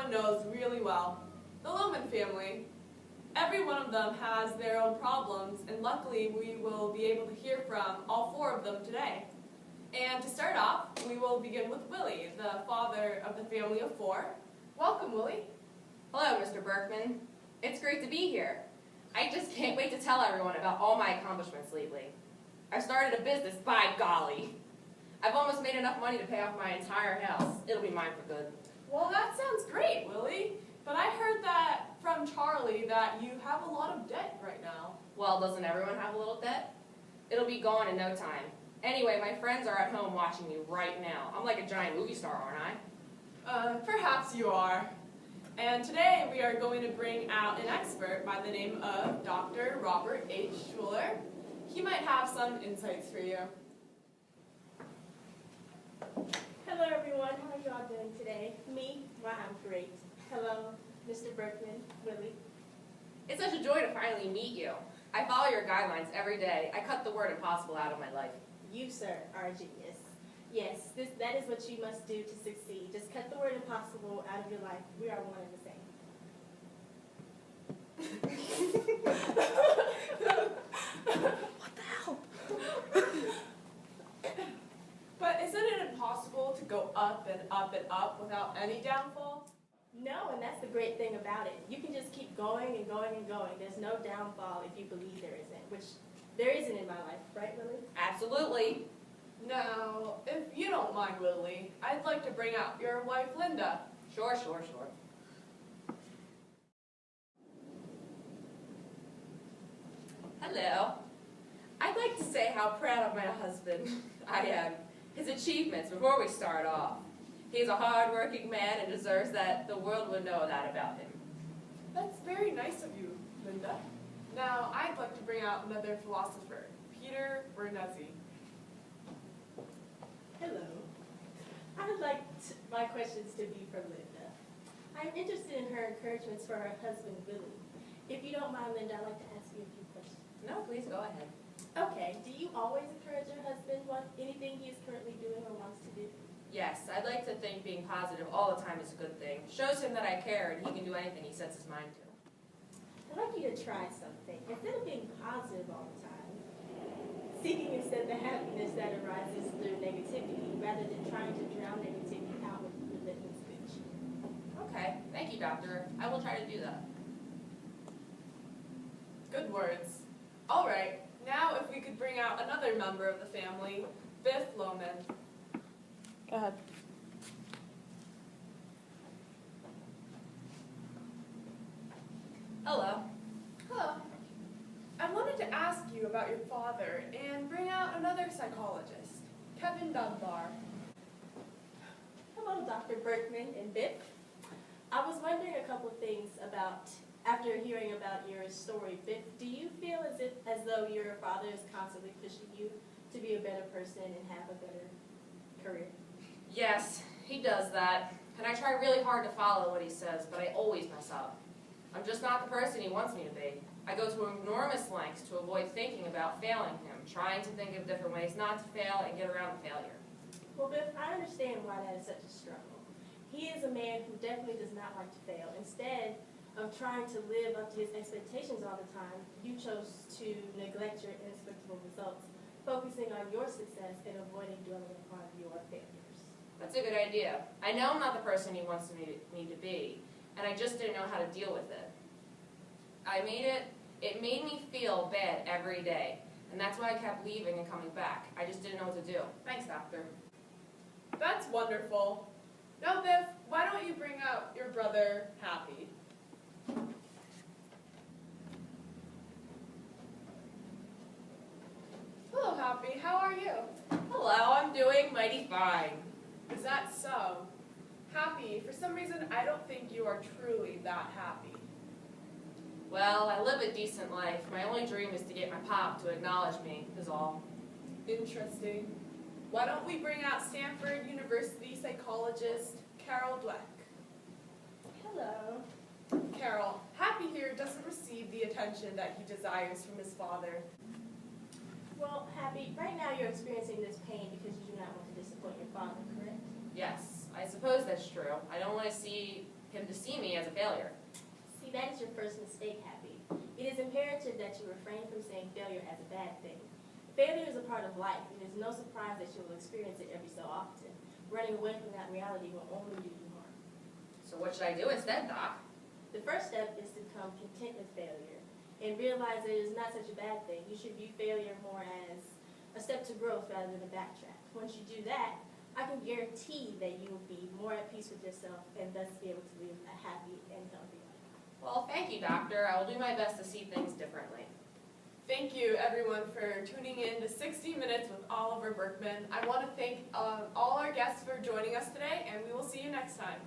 everyone knows really well, the Lohman family. Every one of them has their own problems, and luckily we will be able to hear from all four of them today. And to start off, we will begin with Willie, the father of the family of four. Welcome, Willie. Hello, Mr. Berkman. It's great to be here. I just can't wait to tell everyone about all my accomplishments lately. I've started a business, by golly. I've almost made enough money to pay off my entire house. It'll be mine for good. Well, that sounds great, Willie. But I heard that from Charlie that you have a lot of debt right now. Well, doesn't everyone have a little debt? It'll be gone in no time. Anyway, my friends are at home watching me right now. I'm like a giant movie star, aren't I? Perhaps you are. And today we are going to bring out an expert by the name of Dr. Robert H. Schuller. He might have some insights for you. Hello everyone, how are y'all doing today? Me? Why, I'm great. Hello, Mr. Berkman, Willie. It's such a joy to finally meet you. I follow your guidelines every day. I cut the word impossible out of my life. You, sir, are a genius. Yes, that is what you must do to succeed. Just cut the word impossible out of your life. We are one and the same. What the hell? But isn't it impossible to go up and up and up without any downfall? No, and that's the great thing about it. You can just keep going and going and going. There's no downfall if you believe there isn't, which there isn't in my life, right, Willie? Absolutely. Now, if you don't mind, Willie, I'd like to bring out your wife, Linda. Sure. Hello. I'd like to say how proud of my husband I am. His achievements before we start off. He's a hard-working man and deserves that the world would know that about him. That's very nice of you, Linda. Now, I'd like to bring out another philosopher, Peter Bernese. Hello. I would like my questions to be for Linda. I'm interested in her encouragements for her husband, Willie. If you don't mind, Linda, I'd like to ask you a few questions. No, please go ahead. Okay. Do you always encourage your husband with anything he is currently doing or wants to do? Yes, I'd like to think being positive all the time is a good thing. Shows him that I care and he can do anything he sets his mind to. I'd like you to try something. Instead of being positive all the time, seeking instead the happiness that arises through negativity, rather than trying to drown negativity out with relentless speech. Okay, thank you, doctor. I will try to do that. Good words. All right, now if we could bring out another member of the family, Biff Lohman. Go ahead. Hello. Hello. I wanted to ask you about your father and bring out another psychologist, Kevin Dunbar. Hello, Dr. Berkman and Biff. I was wondering a couple of things about, after hearing about your story, Biff, do you feel as though your father is constantly pushing you to be a better person and have a better career? Yes, he does that. And I try really hard to follow what he says, but I always mess up. I'm just not the person he wants me to be. I go to enormous lengths to avoid thinking about failing him, trying to think of different ways not to fail and get around failure. Well, Biff, I understand why that is such a struggle. He is a man who definitely does not like to fail. Instead of trying to live up to his expectations all the time, you chose to neglect your inexplicable results, focusing on your success and avoiding dwelling upon your failures. That's a good idea. I know I'm not the person he wants me to be, and I just didn't know how to deal with it. It made me feel bad every day, and that's why I kept leaving and coming back. I just didn't know what to do. Thanks, doctor. That's wonderful. Now, Biff, why don't you bring out your brother, Happy? Hello, Happy. How are you? Hello, I'm doing mighty fine. Is that so? Happy, for some reason, I don't think you are truly that happy. Well, I live a decent life. My only dream is to get my pop to acknowledge me, is all. Interesting. Why don't we bring out Stanford University psychologist Carol Dweck? Hello. Carol, Happy here doesn't receive the attention that he desires from his father. Well, Happy, right now you're experiencing this pain because you do not want to disappoint your father, correct? Yes, I suppose that's true. I don't want to see him to see me as a failure. See, that is your first mistake, Happy. It is imperative that you refrain from saying failure as a bad thing. Failure is a part of life. It is no surprise that you will experience it every so often. Running away from that reality will only do you harm. So what should I do instead, Doc? The first step is to become content with failure and realize that it is not such a bad thing. You should view failure more as a step to growth rather than a backtrack. Once you do that, I can guarantee that you will be more at peace with yourself and thus be able to live a happy and healthy life. Well, thank you, Doctor. I will do my best to see things differently. Thank you, everyone, for tuning in to 60 Minutes with Oliver Berkman. I want to thank all our guests for joining us today, and we will see you next time.